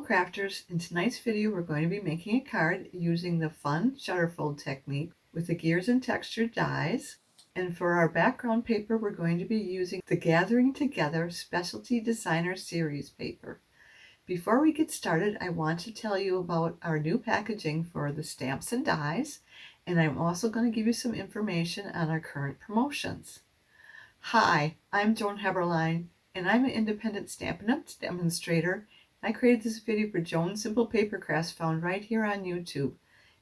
crafters, in tonight's video we're going to be making a card using the fun shutter fold technique with the gears and textured dies. And for our background paper we're going to be using the Gathering Together Specialty Designer Series paper. Before we get started, I want to tell you about our new packaging for the stamps and dies, and I'm also going to give you some information on our current promotions. Hi, I'm Joan Heberlein, and I'm an independent Stampin' Up! Demonstrator. I created this video for Joan's Simple Paper Crafts found right here on YouTube.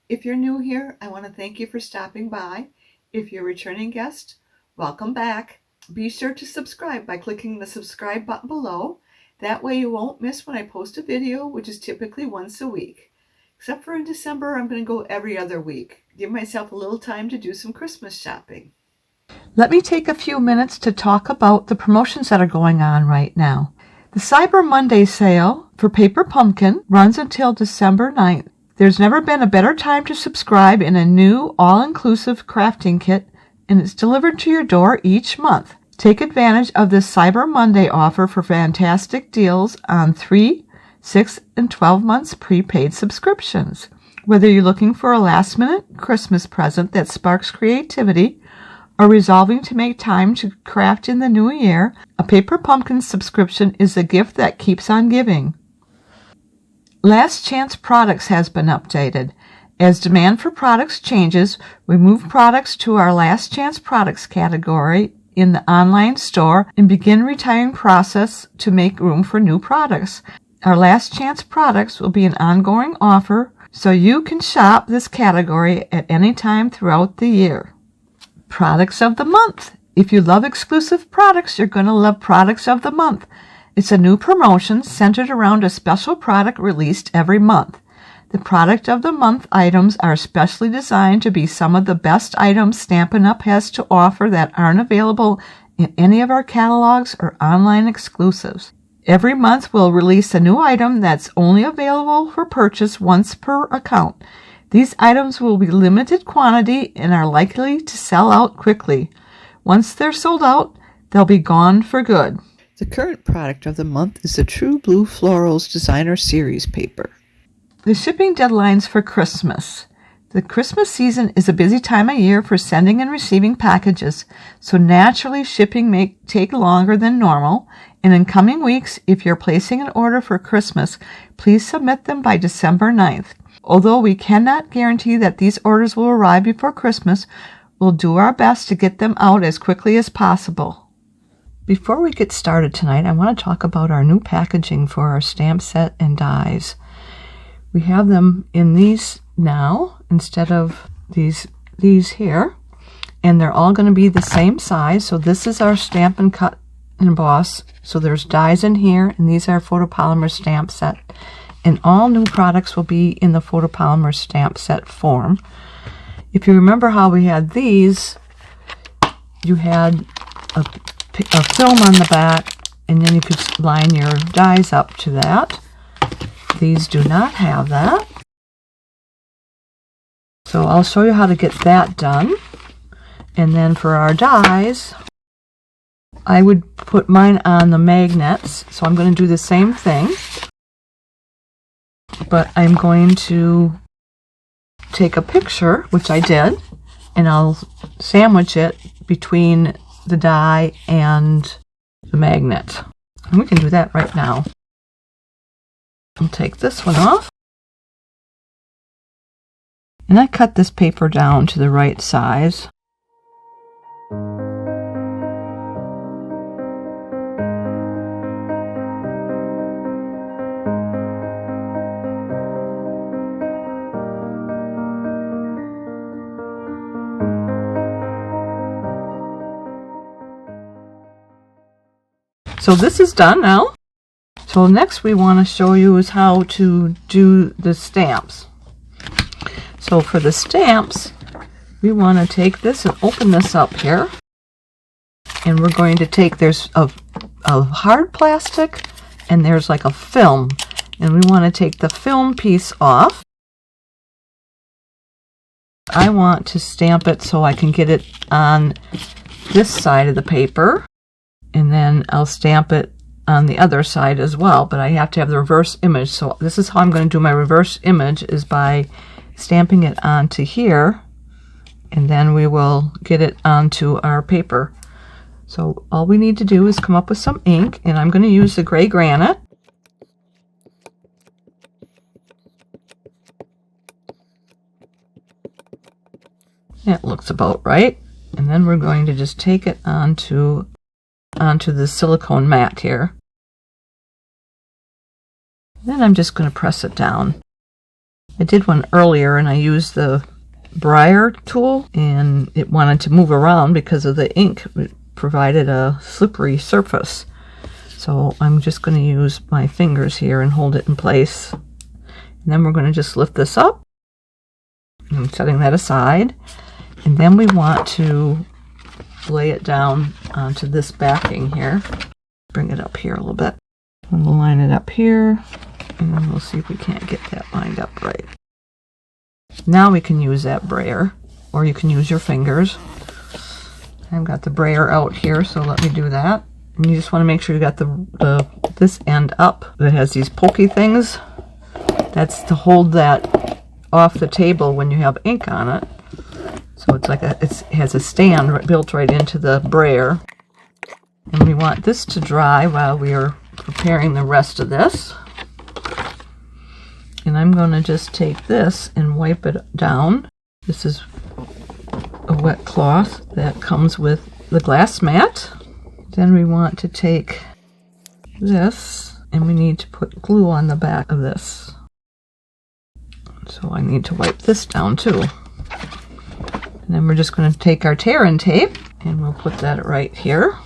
If you're new here, I want to thank you for stopping by. If you're a returning guest, welcome back. Be sure to subscribe by clicking the subscribe button below. That way you won't miss when I post a video, which is typically once a week. Except for in December, I'm going to go every other week. Give myself a little time to do some Christmas shopping. Let me take a few minutes to talk about the promotions that are going on right now. The Cyber Monday sale for Paper Pumpkin runs until December 9th. There's never been a better time to subscribe in a new all-inclusive crafting kit, and it's delivered to your door each month. Take advantage of this Cyber Monday offer for fantastic deals on 3, 6, and 12 months prepaid subscriptions. Whether you're looking for a last-minute Christmas present that sparks creativity, or resolving to make time to craft in the new year, a Paper Pumpkin subscription is a gift that keeps on giving. Last Chance Products has been updated. As demand for products changes, we move products to our Last Chance Products category in the online store and begin retiring process to make room for new products. Our Last Chance Products will be an ongoing offer, so you can shop this category at any time throughout the year. Products of the Month. If you love exclusive products, you're going to love Products of the Month. It's a new promotion centered around a special product released every month. The Product of the Month items are specially designed to be some of the best items Stampin' Up! Has to offer that aren't available in any of our catalogs or online exclusives. Every month we'll release a new item that's only available for purchase once per account. These items will be limited quantity and are likely to sell out quickly. Once they're sold out, they'll be gone for good. The current product of the month is the True Blue Florals Designer Series paper. The shipping deadlines for Christmas. The Christmas season is a busy time of year for sending and receiving packages, so naturally shipping may take longer than normal. And in coming weeks, if you're placing an order for Christmas, please submit them by December 9th. Although we cannot guarantee that these orders will arrive before Christmas, we'll do our best to get them out as quickly as possible. Before we get started tonight, I want to talk about our new packaging for our stamp set and dies. We have them in these now instead of these here, and they're all going to be the same size. So this is our Stampin' Cut and Emboss. So there's dies in here, and these are photopolymer stamp set. And all new products will be in the photopolymer stamp set form. If you remember how we had these, you had a film on the back, and then you could line your dies up to that. These do not have that. So I'll show you how to get that done. And then for our dies, I would put mine on the magnets. So I'm going to do the same thing. But I'm going to take a picture, which I did, and I'll sandwich it between the die and the magnet. And we can do that right now. I'll take this one off. And I cut this paper down to the right size. So this is done now. So next we want to show you is how to do the stamps. So for the stamps, we want to take this and open this up here. And we're going to take, there's a hard plastic and there's like a film. And we want to take the film piece off. I want to stamp it so I can get it on this side of the paper. And then I'll stamp it on the other side as well, but I have to have the reverse image. So this is how I'm going to do my reverse image, is by stamping it onto here, and then we will get it onto our paper. So all we need to do is come up with some ink, and I'm going to use the gray granite. That looks about right. And then we're going to just take it onto the silicone mat here. Then I'm just going to press it down. I did one earlier and I used the Brayer tool, and it wanted to move around because of the ink. It provided a slippery surface. So I'm just going to use my fingers here and hold it in place. And then we're going to just lift this up. I'm setting that aside. And then we want to lay it down onto this backing here. Bring it up here a little bit. And we'll line it up here, and then we'll see if we can't get that lined up right. Now we can use that brayer, or you can use your fingers. I've got the brayer out here, so let me do that. And you just want to make sure you got this end up. That has these pokey things. That's to hold that off the table when you have ink on it. So it's like it has a stand built right into the brayer. And we want this to dry while we are preparing the rest of this. And I'm going to just take this and wipe it down. This is a wet cloth that comes with the glass mat. Then we want to take this, and we need to put glue on the back of this. So I need to wipe this down too. And then we're just going to take our tear-in tape, and we'll put that right here.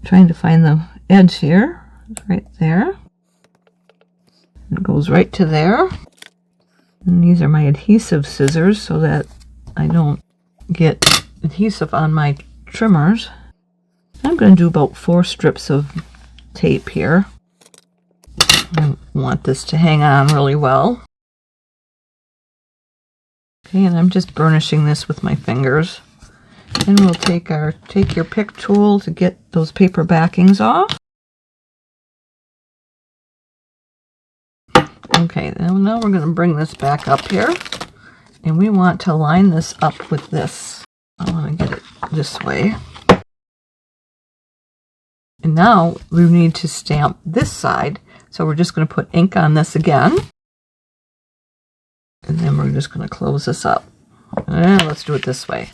Trying to find the edge here. It's right there. It goes right to there. And these are my adhesive scissors so that I don't get adhesive on my trimmers. I'm going to do about 4 strips of tape here. I want this to hang on really well. Okay, and I'm just burnishing this with my fingers. And we'll take your pick tool to get those paper backings off. Okay, now we're going to bring this back up here, and we want to line this up with this. I want to get it this way. And now we need to stamp this side, so we're just going to put ink on this again. And then we're just going to close this up. Let's do it this way.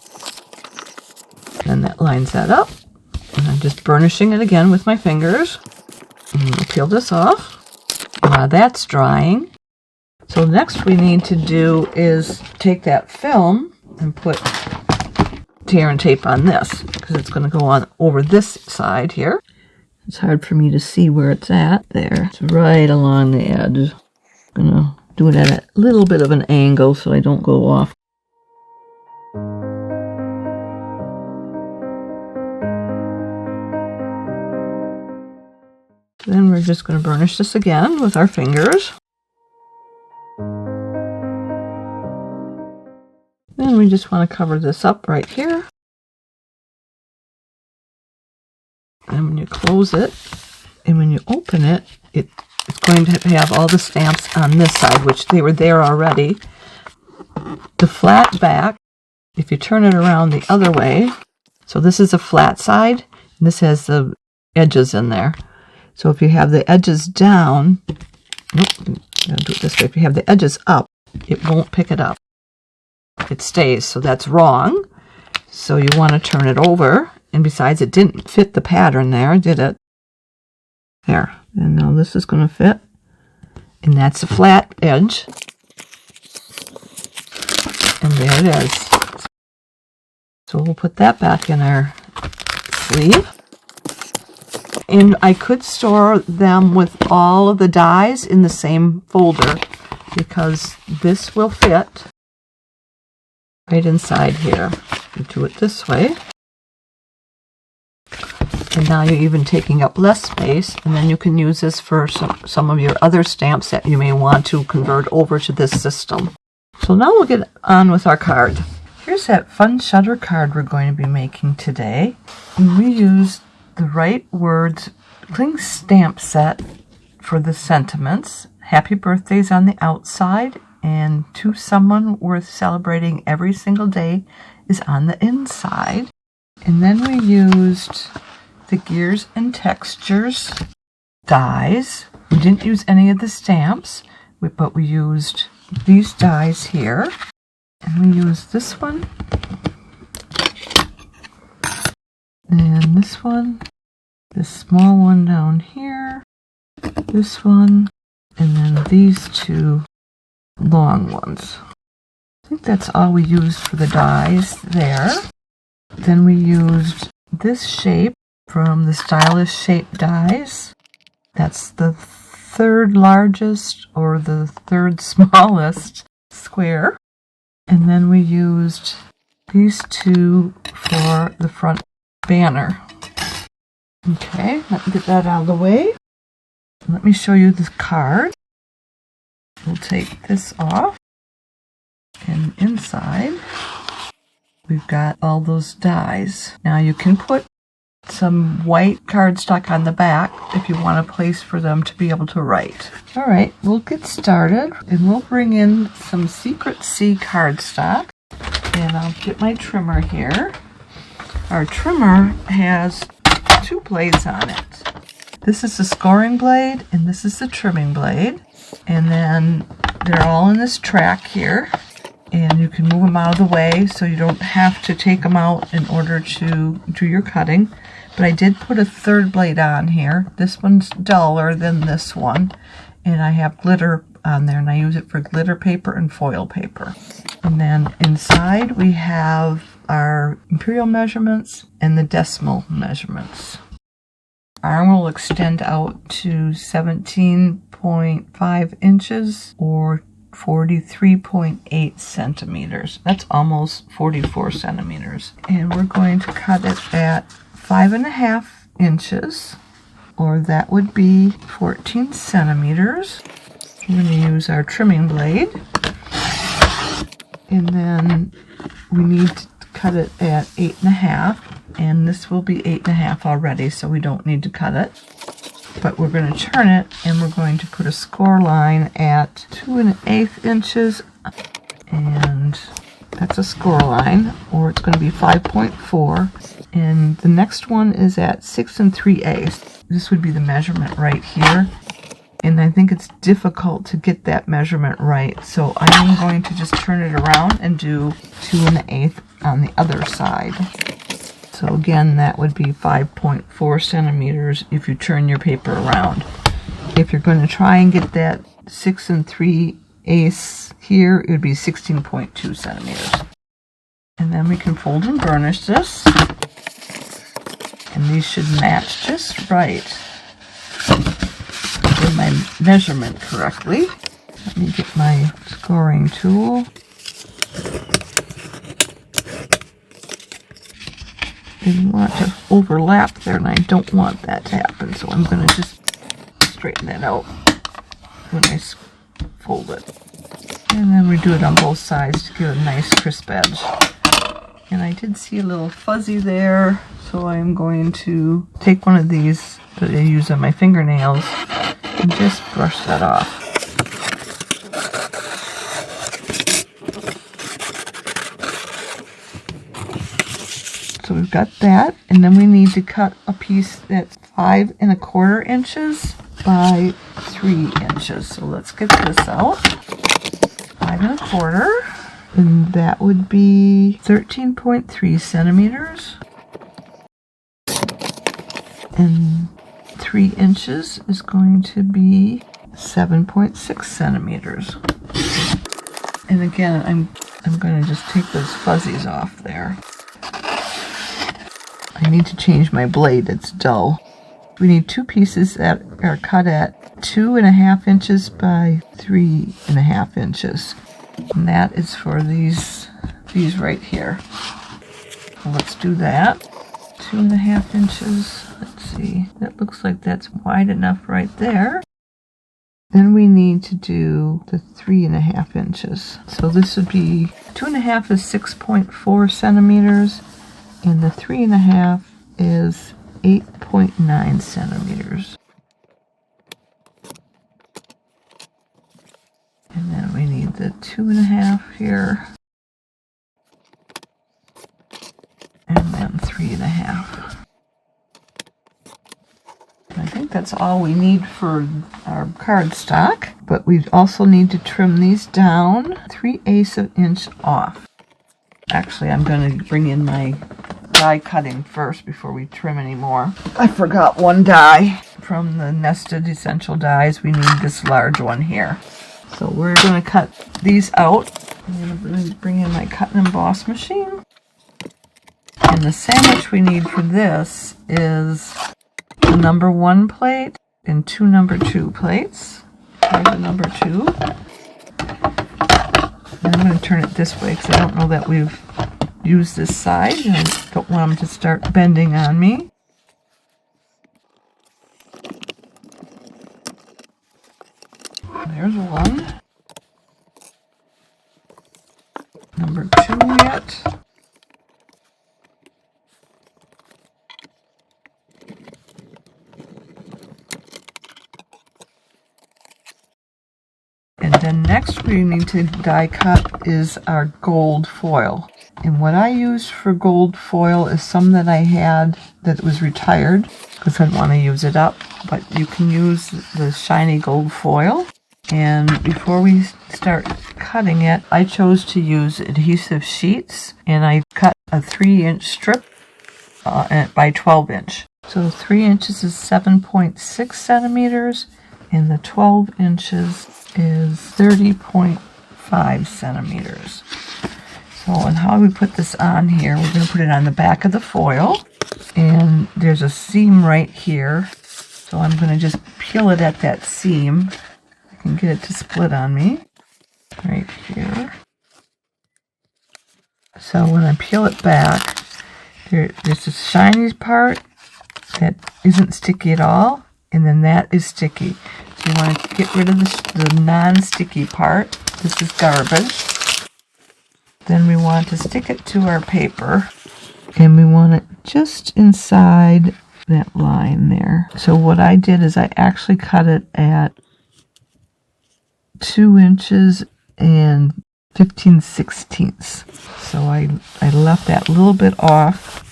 And that lines that up. And I'm just burnishing it again with my fingers. And we'll peel this off. While that's drying. So next we need to do is take that film and put tear-in tape on this, because it's going to go on over this side here. It's hard for me to see where it's at. There. It's right along the edge. I'm going to do it at a little bit of an angle so I don't go off. Then we're just going to burnish this again with our fingers. Then we just want to cover this up right here. And when you close it, and when you open it, it's going to have all the stamps on this side, which they were there already. The flat back, if you turn it around the other way, so this is a flat side, and this has the edges in there. So if you have the edges down, I'm going to do it this way. If you have the edges up, it won't pick it up. It stays, so that's wrong. So you want to turn it over. And besides, it didn't fit the pattern there, did it? There. And now this is going to fit. And that's a flat edge. And there it is. So we'll put that back in our sleeve. And I could store them with all of the dies in the same folder, because this will fit right inside here. You do it this way. And now you're even taking up less space, and then you can use this for some of your other stamps that you may want to convert over to this system. So now we'll get on with our card. Here's that fun shutter card we're going to be making today. And we use the Right Words cling stamp set for the sentiments. Happy birthdays on the outside, and to someone worth celebrating every single day is on the inside. And then we used the Gears and Textures dies. We didn't use any of the stamps, but we used these dies here. And we used this one. And this one. This small one down here. This one. And then these two long ones. I think that's all we used for the dies there. Then we used this shape from the Stylish Shape dies. That's the third largest or the third smallest square. And then we used these two for the front banner. Okay, let me get that out of the way. Let me show you this card. We'll take this off. And inside, we've got all those dies. Now you can put some white cardstock on the back if you want a place for them to be able to write. All right, we'll get started, and we'll bring in some Secret C cardstock. And I'll get my trimmer here. Our trimmer has two blades on it. This is the scoring blade, and this is the trimming blade. And then they're all in this track here. And you can move them out of the way so you don't have to take them out in order to do your cutting. But I did put a third blade on here. This one's duller than this one. And I have glitter on there, and I use it for glitter paper and foil paper. And then inside we have our imperial measurements and the decimal measurements. Arm will extend out to 17.5 inches or 43.8 centimeters. That's almost 44 centimeters. And we're going to cut it at 5.5 inches, or that would be 14 centimeters. We're going to use our trimming blade. And then we need to cut it at 8.5, and this will be 8.5 already, so we don't need to cut it. But we're going to turn it, and we're going to put a score line at 2.125 inches, and that's a score line, or it's going to be 5.4. And the next one is at 6 3/8. This would be the measurement right here. And I think it's difficult to get that measurement right, so I'm going to just turn it around and do 2.125 on the other side. So again, that would be 5.4 centimeters if you turn your paper around. If you're going to try and get that 6 3/8 here, it would be 16.2 centimeters. And then we can fold and burnish this. And these should match just right. Get my measurement correctly. Let me get my scoring tool. They want to overlap there, and I don't want that to happen, so I'm going to just straighten that out when I fold it. And then we do it on both sides to get a nice crisp edge. And I did see a little fuzzy there, so I'm going to take one of these that I use on my fingernails and just brush that off. So we've got that, and then we need to cut a piece that's 5.25 inches by 3 inches. So let's get this out. 5.25, and that would be 13.3 centimeters. And 3 inches is going to be 7.6 centimeters. And again, I'm going to just take those fuzzies off there. I need to change my blade, it's dull. We need two pieces that are cut at 2.5 inches by 3.5 inches. And that is for these right here. So let's do that. 2.5 inches. Let's see. That looks like that's wide enough right there. Then we need to do the 3.5 inches. So this would be 2.5 is 6.4 centimeters. And the 3.5 is 8.9 centimeters. And then we need the 2.5 here. And then 3.5. I think that's all we need for our cardstock, but we also need to trim these down 3/8 of an inch off. Actually, I'm going to bring in my die cutting first before we trim any more. I forgot one die. From the Nested Essential Dies, we need this large one here. So we're going to cut these out. I'm going to bring in my cut and emboss machine. And the sandwich we need for this is a number 1 plate and 2 number 2 plates. Here's the number 2. And I'm going to turn it this way because I don't know that we've used this side. And I don't want them to start bending on me. There's one. Number 2 yet. And then next we need to die cut is our gold foil. And what I used for gold foil is some that I had that was retired because I didn't want to use it up. But you can use the shiny gold foil. And before we start cutting it, I chose to use adhesive sheets. And I cut a 3-inch strip by 12 inch. So 3 inches is 7.6 centimeters. And the 12 inches is 30.5 centimeters. So, and how we put this on here, we're going to put it on the back of the foil. And there's a seam right here. So I'm going to just peel it at that seam. I can get it to split on me. Right here. So when I peel it back, there's a shiny part that isn't sticky at all. And then that is sticky. So you want to get rid of the non-sticky part. This is garbage. Then we want to stick it to our paper. And we want it just inside that line there. So what I did is I actually cut it at 2 inches and 15/16. So I left that little bit off,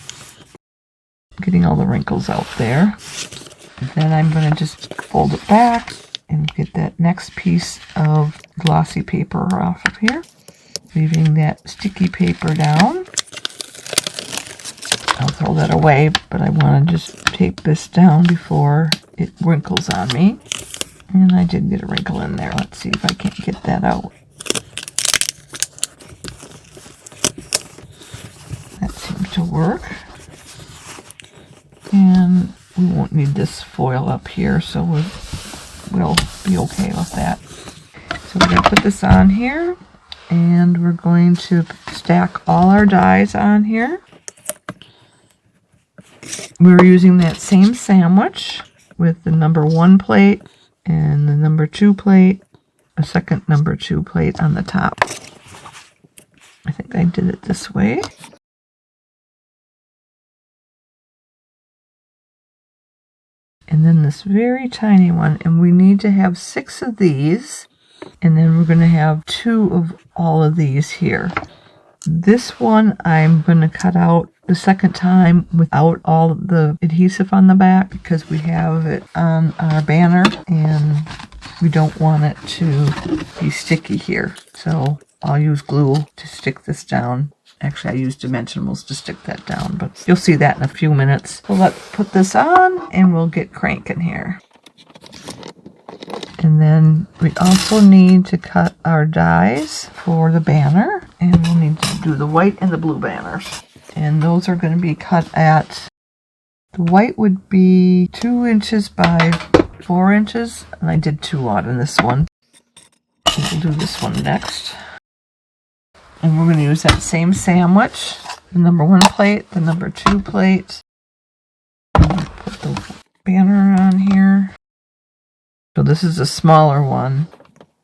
getting all the wrinkles out there. Then I'm going to just fold it back and get that next piece of glossy paper off of here, leaving that sticky paper down. I'll throw that away, but I want to just tape this down before it wrinkles on me. And I did get a wrinkle in there. Let's see if I can't get that out. That seems to work. And we won't need this foil up here, so we'll be okay with that. So we're going to put this on here, and we're going to stack all our dies on here. We're using that same sandwich with the number 1 plate and the number 2 plate, a second number 2 plate on the top. I think I did it this way. And then this very tiny one, and we need to have 6 of these, and then we're going to have 2 of all of these here. This one I'm going to cut out the second time without all the adhesive on the back because we have it on our banner and we don't want it to be sticky here. So I'll use glue to stick this down. Actually, I use dimensionals to stick that down, but you'll see that in a few minutes. So let's put this on and we'll get cranking here. And then we also need to cut our dies for the banner, and we'll need to do the white and the blue banners. And those are going to be cut at, the white would be 2 inches by 4 inches, and I did 2 out in this one. We'll do this one next. And we're going to use that same sandwich, the number 1 plate, the number 2 plate. Put the banner on here. So this is a smaller one,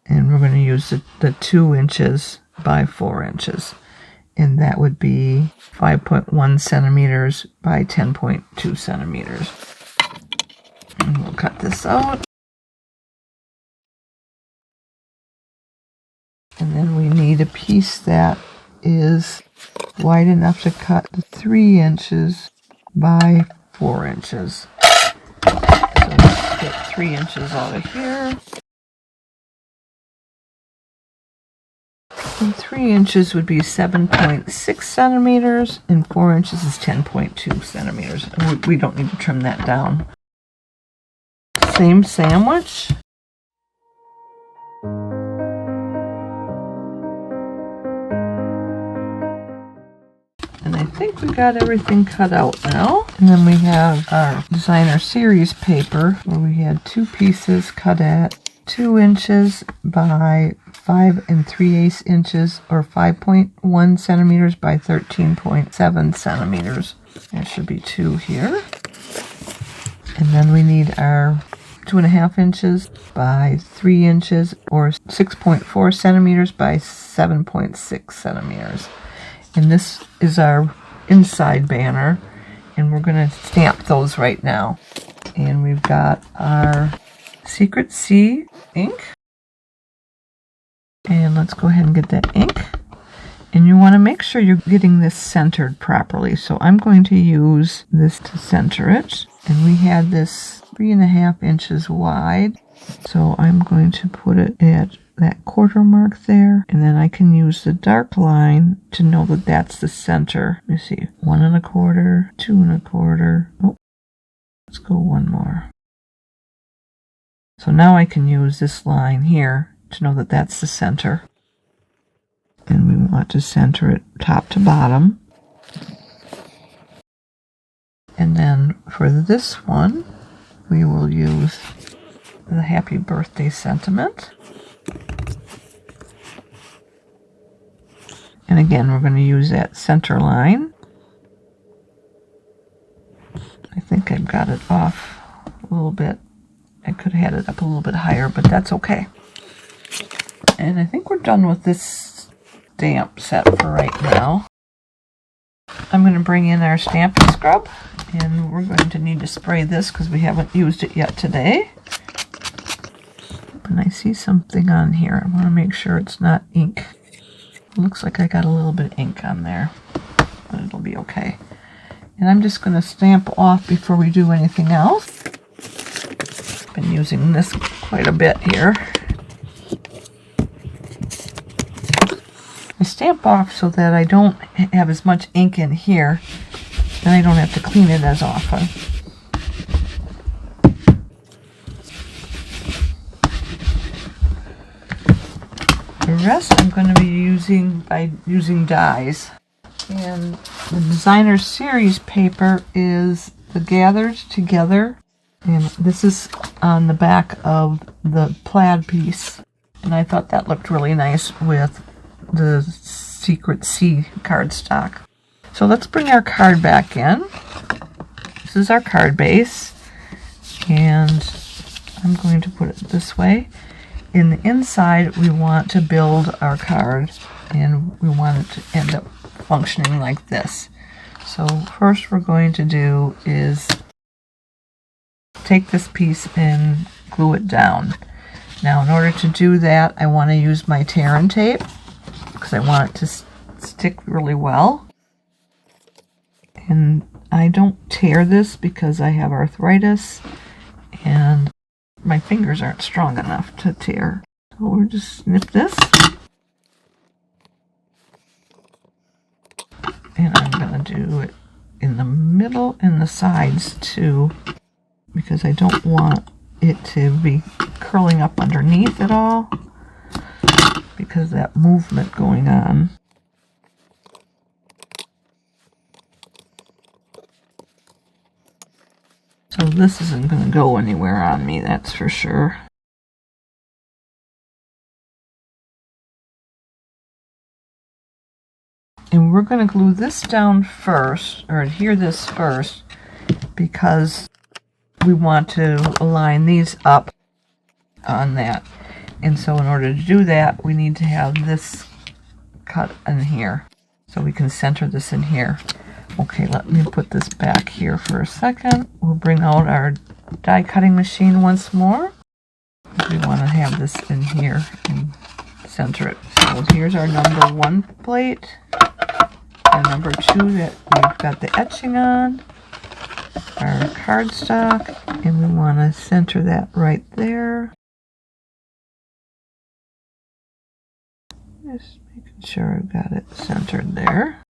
and we're going to use the 2 inches by 4 inches. and that would be 5.1 centimeters by 10.2 centimeters. And we'll cut this out. And then we need a piece that is wide enough to cut 3 inches by 4 inches. So let's get 3 inches out of here. And 3 inches would be 7.6 centimeters, and 4 inches is 10.2 centimeters. We don't need to trim that down. Same sandwich. And I think we got everything cut out now. And then we have our designer series paper where we had 2 pieces cut at 2 inches by 5 3/8 inches, or 5.1 centimeters by 13.7 centimeters. There should be 2 here. And then we need our 2.5 inches by 3 inches, or 6.4 centimeters by 7.6 centimeters. And this is our inside banner, and we're going to stamp those right now. And we've got our Secret C ink, and let's go ahead and get that ink. And you want to make sure you're getting this centered properly, so I'm going to use this to center it. And we had this 3.5 inches wide, so I'm going to put it at that quarter mark there, and then I can use the dark line to know that that's the center. Let me see, 1 1/4, 2 1/4. Oh, let's go 1 more. So now I can use this line here to know that that's the center. And we want to center it top to bottom. And then for this one, we will use the happy birthday sentiment. And again, we're going to use that center line. I think I've got it off a little bit. I could have had it up a little bit higher, but that's okay. And I think we're done with this stamp set for right now. I'm going to bring in our stamping scrub, and we're going to need to spray this because we haven't used it yet today. And I see something on here. I want to make sure it's not ink. It looks like I got a little bit of ink on there, but it'll be okay. And I'm just going to stamp off before we do anything else. Been using this quite a bit here. I stamp off so that I don't have as much ink in here, and I don't have to clean it as often. The rest I'm going to be using by using dies. And the designer series paper is the Gathered Together, and this is on the back of the plaid piece. And I thought that looked really nice with the Secret C cardstock. So let's bring our card back in. This is our card base, and I'm going to put it this way. In the inside, we want to build our card, and we want it to end up functioning like this. So first we're going to do is take this piece and glue it down. Now in order to do that, I want to use my tear and tape because I want it to stick really well. And I don't tear this because I have arthritis and my fingers aren't strong enough to tear. So we'll just snip this. And I'm going to do it in the middle and the sides too, because I don't want it to be curling up underneath at all, because of that movement going on. So this isn't going to go anywhere on me, that's for sure. And we're going to glue this down first, or adhere this first, because we want to align these up on that. And so in order to do that, we need to have this cut in here. So so we can center this in here. Okay, let me put this back here for a second. We'll bring out our die cutting machine once more. We want to have this in here and center it. So here's our number 1 plate, and number 2 that we've got the etching on, our cardstock, and we want to center that right there. Just making sure I've got it centered there.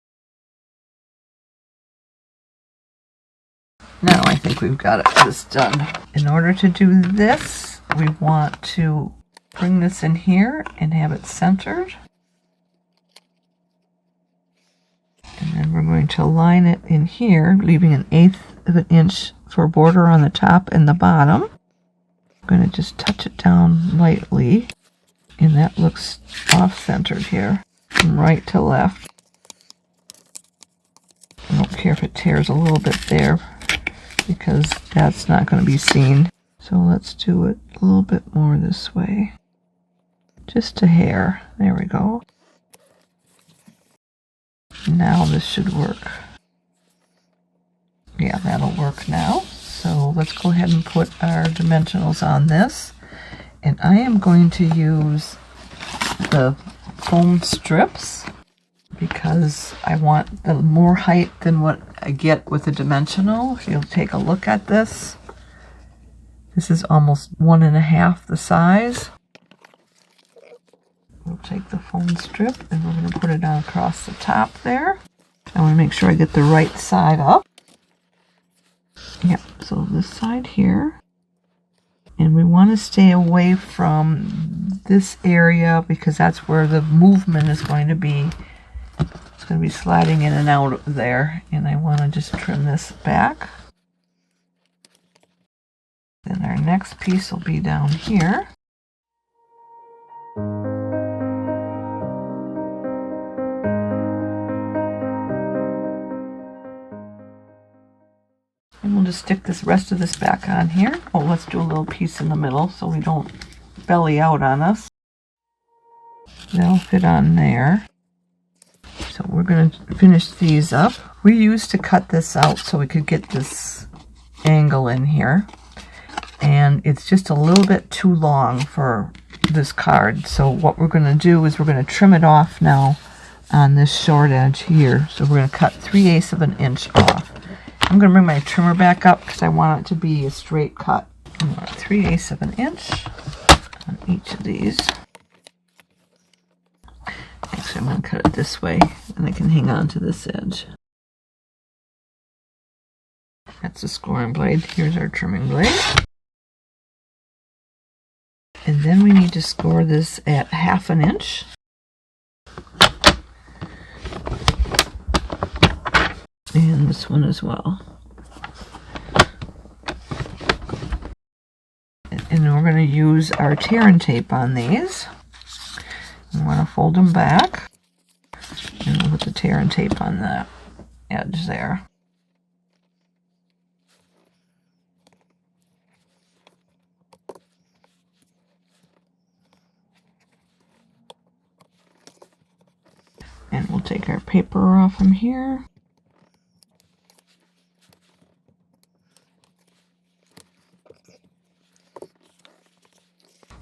Now I think we've got this done. In order to do this, we want to bring this in here and have it centered. And then we're going to line it in here, leaving 1/8 of an inch for border on the top and the bottom. I'm going to just touch it down lightly, and that looks off-centered here, from right to left. I don't care if it tears a little bit there, because that's not going to be seen. So let's do it a little bit more this way. Just a hair. There we go. Now this should work. Yeah, that'll work now. So let's go ahead and put our dimensionals on this. And I am going to use the foam strips because I want the more height than what I get with the dimensional. If you'll take a look at this, this is almost 1.5 the size. We'll take the foam strip and we're going to put it on across the top there. I want to make sure I get the right side up. Yep, so this side here. And we want to stay away from this area because that's where the movement is going to be. It's going to be sliding in and out of there. And I want to just trim this back. Then our next piece will be down here. And we'll just stick this rest of this back on here. Oh, let's do a little piece in the middle so we don't belly out on us. That'll fit on there. So we're going to finish these up. We used to cut this out so we could get this angle in here. And it's just a little bit too long for this card. So what we're going to do is we're going to trim it off now on this short edge here. So we're going to cut 3/8 of an inch off. I'm going to bring my trimmer back up because I want it to be a straight cut. I want 3/8 of an inch on each of these. Actually, I'm going to cut it this way and I can hang on to this edge. That's the scoring blade. Here's our trimming blade. And then we need to score this at 1/2 an inch. And this one as well. And we're going to use our tear and tape on these. We want to fold them back. And we'll put the tear and tape on the edge there. And we'll take our paper off from here.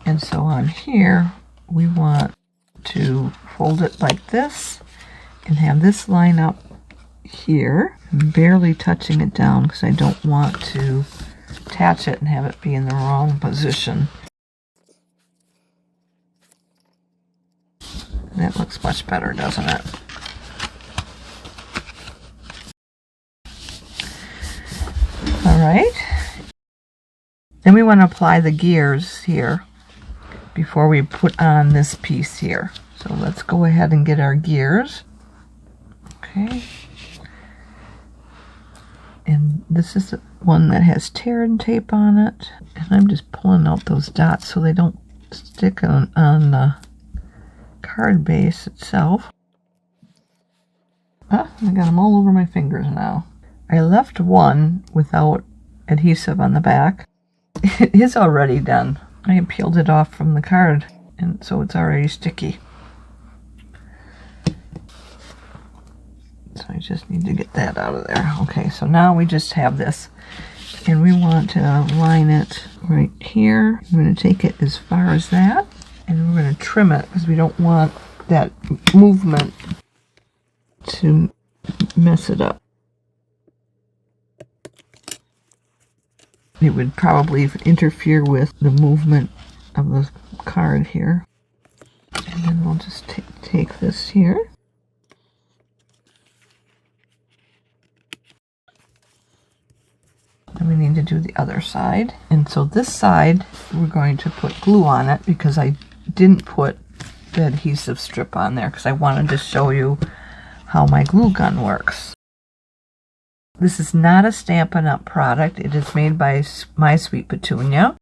And so on here, we want to fold it like this and have this line up here. I'm barely touching it down because I don't want to attach it and have it be in the wrong position. That looks much better, doesn't it? All right. Then we want to apply the gears here before we put on this piece here. So let's go ahead and get our gears. Okay. And this is the one that has tear and tape on it. And I'm just pulling out those dots so they don't stick on the card base itself. Ah, I got them all over my fingers now. I left one without adhesive on the back. It is already done. I peeled it off from the card, and so it's already sticky. So I just need to get that out of there. Okay, so now we just have this. And we want to line it right here. I'm going to take it as far as that. And we're going to trim it because we don't want that movement to mess it up. It would probably interfere with the movement of the card here. And then we'll just take this here. And we need to do the other side. And so this side, we're going to put glue on it because I didn't put the adhesive strip on there because I wanted to show you how my glue gun works. This is not a Stampin' Up! Product. It is made by My Sweet Petunia.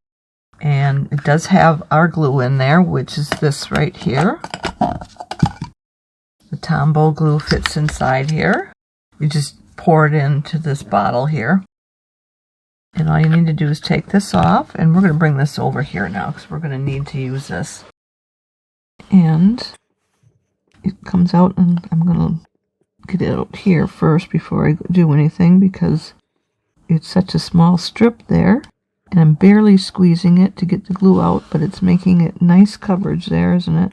And it does have our glue in there, which is this right here. The Tombow glue fits inside here. You just pour it into this bottle here. And all you need to do is take this off, and we're going to bring this over here now because we're going to need to use this. And it comes out, and I'm going to get it out here first before I do anything because it's such a small strip there. And I'm barely squeezing it to get the glue out, but it's making it nice coverage there, isn't it?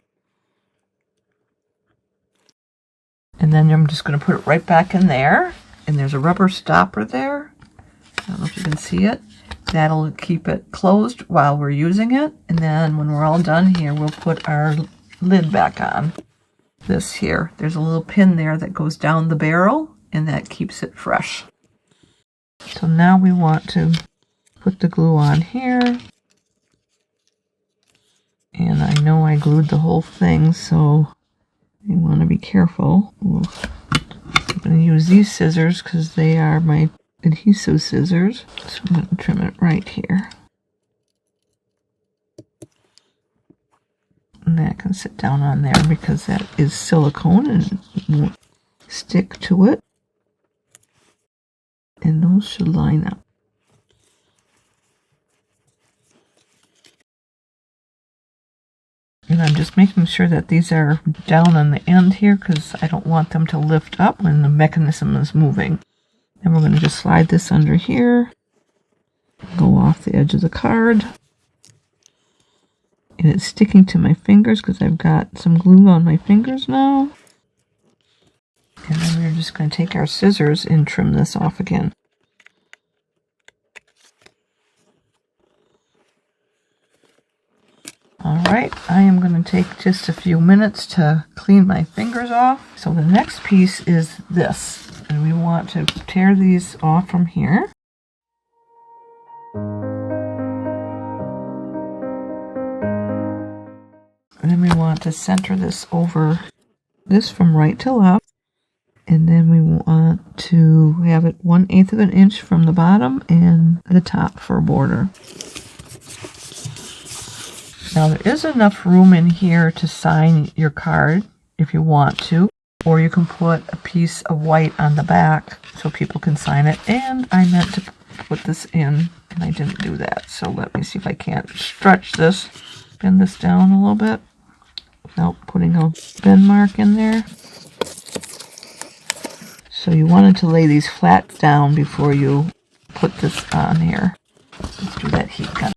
And then I'm just going to put it right back in there. And there's a rubber stopper there. I don't know if you can see it. That'll keep it closed while we're using it. And then when we're all done here, we'll put our lid back on. This here, there's a little pin there that goes down the barrel, and that keeps it fresh. So now we want to put the glue on here. And I know I glued the whole thing, so you want to be careful. I'm going to use these scissors because they are my adhesive scissors. So I'm going to trim it right here. And that can sit down on there because that is silicone and it won't stick to it. And those should line up. And I'm just making sure that these are down on the end here because I don't want them to lift up when the mechanism is moving. Then we're going to just slide this under here, go off the edge of the card. And it's sticking to my fingers because I've got some glue on my fingers now. And then we're just going to take our scissors and trim this off again. Alright, I am going to take just a few minutes to clean my fingers off. So the next piece is this. And we want to tear these off from here. And then we want to center this over this from right to left. And then we want to have it 1/8 of an inch from the bottom and the top for a border. Now there is enough room in here to sign your card if you want to. Or you can put a piece of white on the back so people can sign it. And I meant to put this in and I didn't do that. So let me see if I can't stretch this, bend this down a little bit without putting a bend mark in there. So you wanted to lay these flat down before you put this on here. Let's do that heat gun.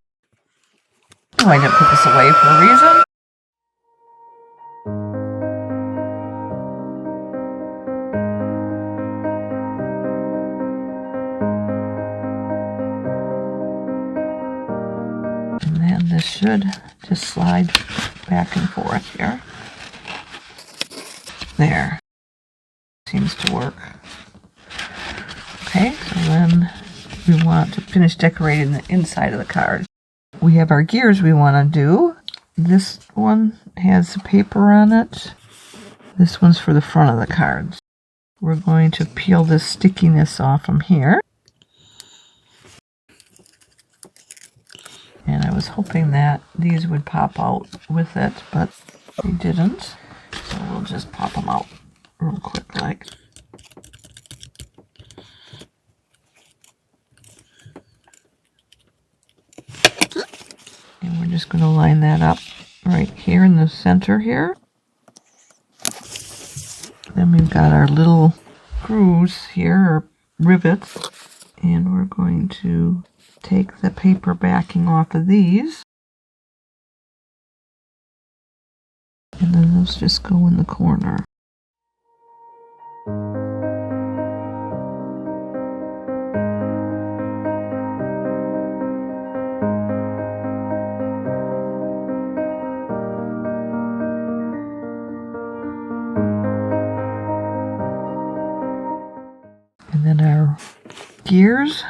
Oh, I didn't put this away for a reason. And then this should just slide back and forth here. There. Seems to work. Okay, so then we want to finish decorating the inside of the card. We have our gears we want to do. This one has the paper on it. This one's for the front of the cards. We're going to peel this stickiness off from here. And I was hoping that these would pop out with it, but they didn't. So we'll just pop them out real quick like. And we're just going to line that up right here in the center here. Then we've got our little screws here, or rivets, and we're going to take the paper backing off of these, and then those just go in the corner. And then our gears,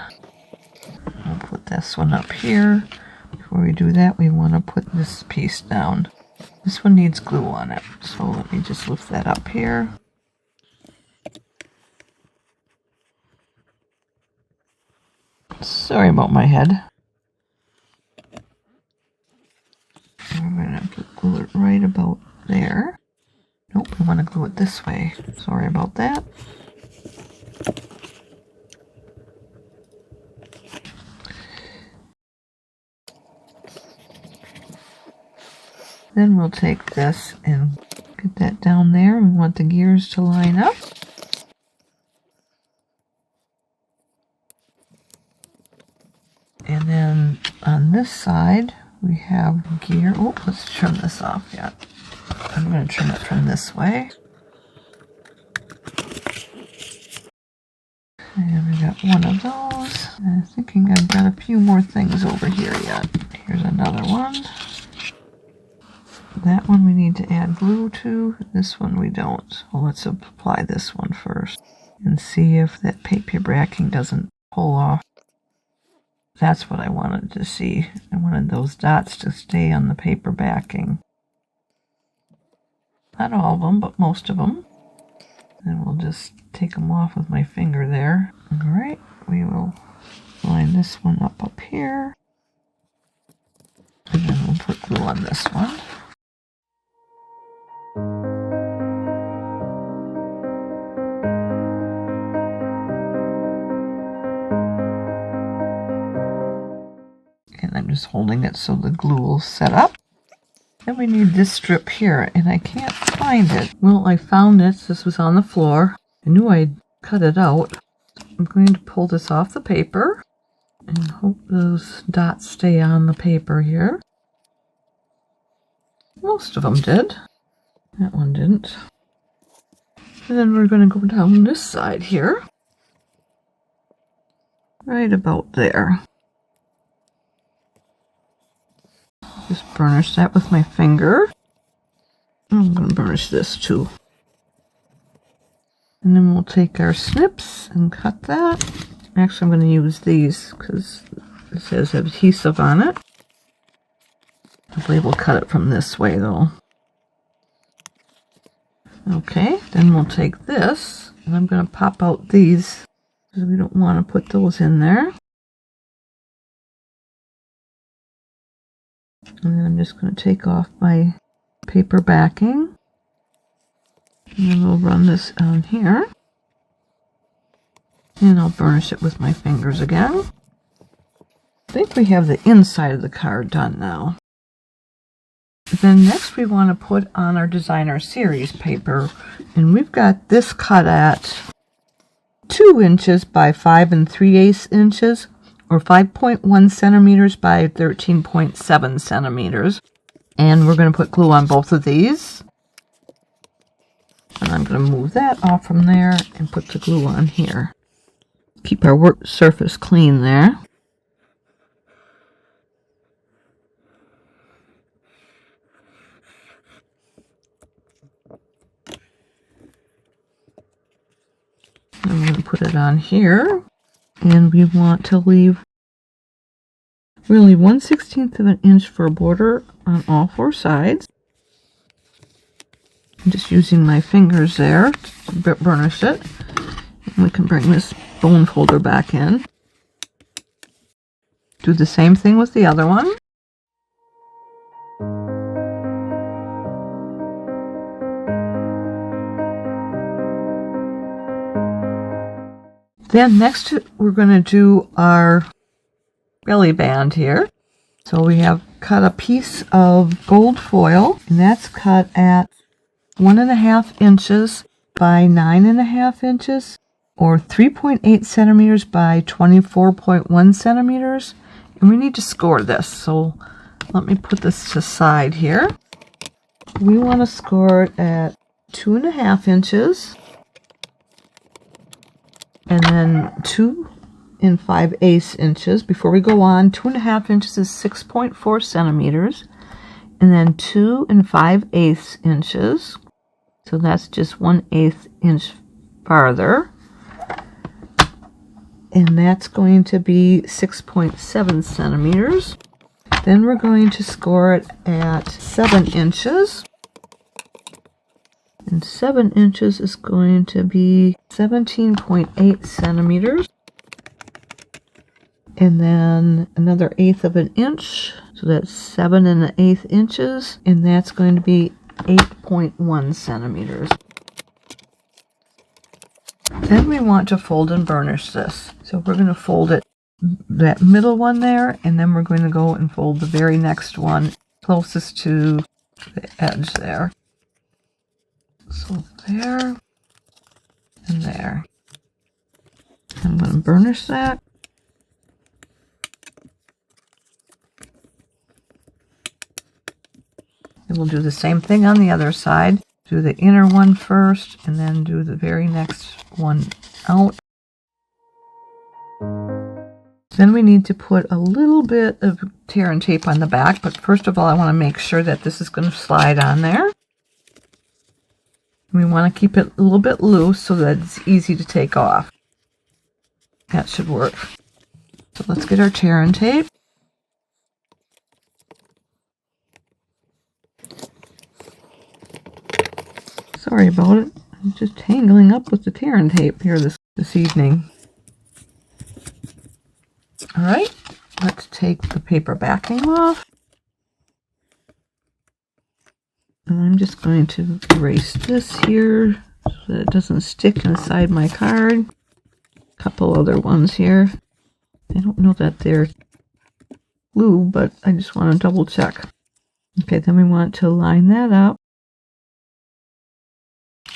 we'll put this one up here. Before we do that, we want to put this piece down. This one needs glue on it, so let me just lift that up here. Sorry about my head. We're going to have to glue it right about there. Nope, we want to glue it this way. Sorry about that. Then we'll take this and get that down there. We want the gears to line up. And then on this side, we have gear. Oh, let's trim this off yet. I'm going to trim it from this way. And we got one of those. I'm thinking I've got a few more things over here yet. Here's another one. That one we need to add glue to. This one we don't. So let's apply this one first and see if that paper backing doesn't pull off. That's what I wanted to see. I wanted those dots to stay on the paper backing. Not all of them, but most of them. And we'll just take them off with my finger there. Alright, we will line this one up here. And then we'll put glue on this one. And I'm just holding it so the glue will set up. Then we need this strip here, and I can't find it. Well, I found it. This was on the floor. I knew I'd cut it out. I'm going to pull this off the paper and hope those dots stay on the paper here. Most of them did. That one didn't. And then we're going to go down this side here. Right about there. Just burnish that with my finger. I'm going to burnish this too. And then we'll take our snips and cut that. Actually, I'm going to use these because it says adhesive on it. I believe we'll cut it from this way though. Okay, then we'll take this and I'm going to pop out these because we don't want to put those in there. And then I'm just going to take off my paper backing. And then we'll run this on here. And I'll burnish it with my fingers again. I think we have the inside of the card done now. Then next we want to put on our designer series paper. And we've got this cut at 2 inches by 5 3/8 inches. Or 5.1 centimeters by 13.7 centimeters. And we're going to put glue on both of these. And I'm going to move that off from there and put the glue on here. Keep our work surface clean there. I'm going to put it on here. And we want to leave really 1/16 of an inch for a border on all 4 sides. I'm just using my fingers there to burnish it. And we can bring this bone folder back in. Do the same thing with the other one. Then next we're going to do our belly band here. So we have cut a piece of gold foil, and that's cut at 1.5 inches by 9.5 inches. or 3.8 centimeters by 24.1 centimeters. And we need to score this, so let me put this aside here. We want to score it at 2.5 inches, and then 2 5/8 inches. Before we go on, 2.5 inches is 6.4 centimeters, and then 2 5/8 inches. So that's just 1/8 inch farther. And that's going to be 6.7 centimeters. Then we're going to score it at 7 inches. And 7 inches is going to be 17.8 centimeters. And then another 1/8 of an inch. So that's 7 1/8 inches. And that's going to be 8.1 centimeters. Then we want to fold and burnish this. So we're going to fold it, that middle one there, and then we're going to go and fold the very next one closest to the edge there. So there and there. I'm going to burnish that. And we'll do the same thing on the other side. Do the inner one first, and then do the very next one out. Then we need to put a little bit of tear and tape on the back, but first of all, I want to make sure that this is going to slide on there. We want to keep it a little bit loose so that it's easy to take off. That should work. So let's get our tear and tape. Sorry about it. I'm just tangling up with the tear and tape here this evening. All right, let's take the paper backing off. And I'm just going to erase this here so that it doesn't stick inside my card. A couple other ones here. I don't know that they're glue, but I just want to double check. Okay, then we want to line that up.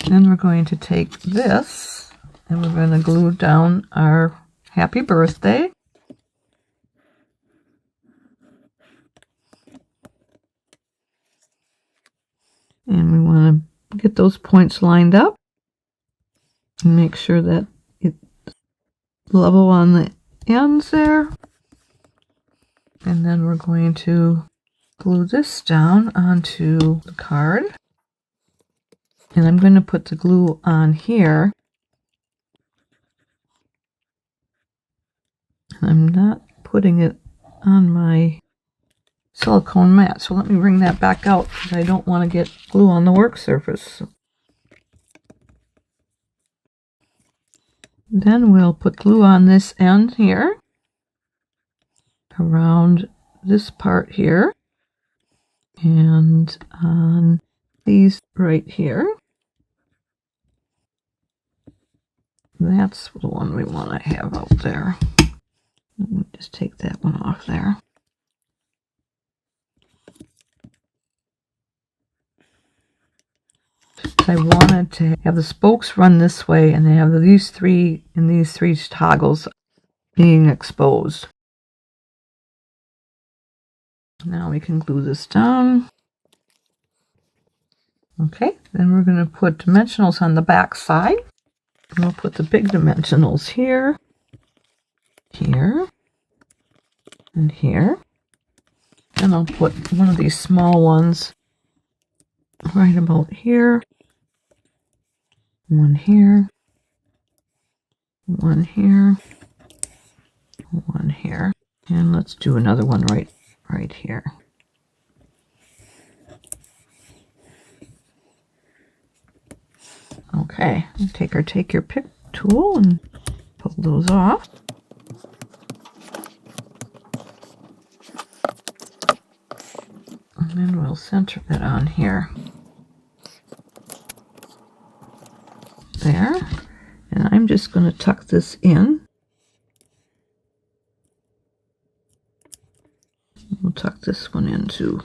Then we're going to take this and we're going to glue down our happy birthday. And we want to get those points lined up and make sure that it's level on the ends there. And then we're going to glue this down onto the card. And I'm going to put the glue on here. I'm not putting it on my silicone mat, so let me bring that back out because I don't want to get glue on the work surface. Then we'll put glue on this end here, around this part here, and on these right here. That's the one we want to have out there. Let me just take that one off there. I wanted to have the spokes run this way, and they have these three toggles being exposed. Now we can glue this down. Okay, then we're going to put dimensionals on the back side. And we'll put the big dimensionals here, here, and here. And I'll put one of these small ones right about here. One here, one here, one here, and let's do another one right here. Okay, take your pick tool and pull those off. And then we'll center it on here. There, and I'm just going to tuck this in. We'll tuck this one in too.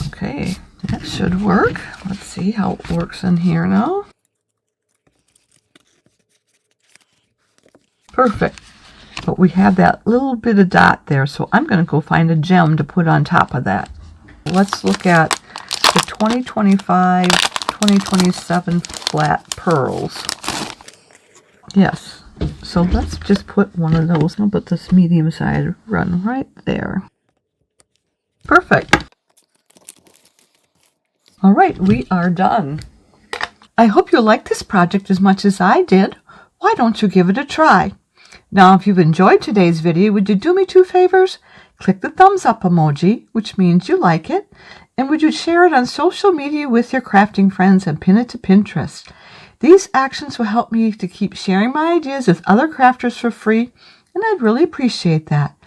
Okay, that should work. Let's see how it works in here now. Perfect. But we have that little bit of dot there, so I'm going to go find a gem to put on top of that. Let's look at the 2025-2027 flat pearls. Yes, so let's just put one of those. I'll put this medium side run right there. Perfect. All right, we are done. I hope you liked this project as much as I did. Why don't you give it a try? Now, if you've enjoyed today's video, would you do me 2 favors? Click the thumbs up emoji, which means you like it, and would you share it on social media with your crafting friends and pin it to Pinterest? These actions will help me to keep sharing my ideas with other crafters for free, and I'd really appreciate that.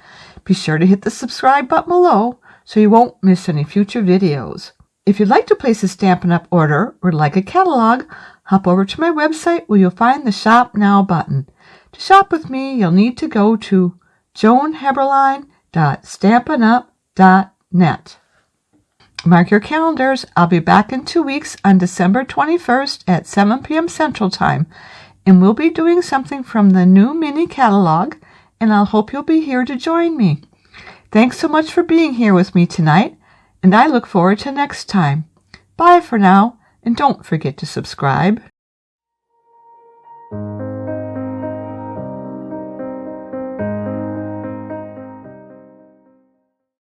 Be sure to hit the subscribe button below so you won't miss any future videos. If you'd like to place a Stampin' Up! Order or like a catalog, hop over to my website where you'll find the Shop Now button. To shop with me, you'll need to go to joanheberlein.stampinup.net. Mark your calendars. I'll be back in 2 weeks on December 21st at 7 p.m. Central Time, and we'll be doing something from the new mini catalog, and I'll hope you'll be here to join me. Thanks so much for being here with me tonight, and I look forward to next time. Bye for now, and don't forget to subscribe.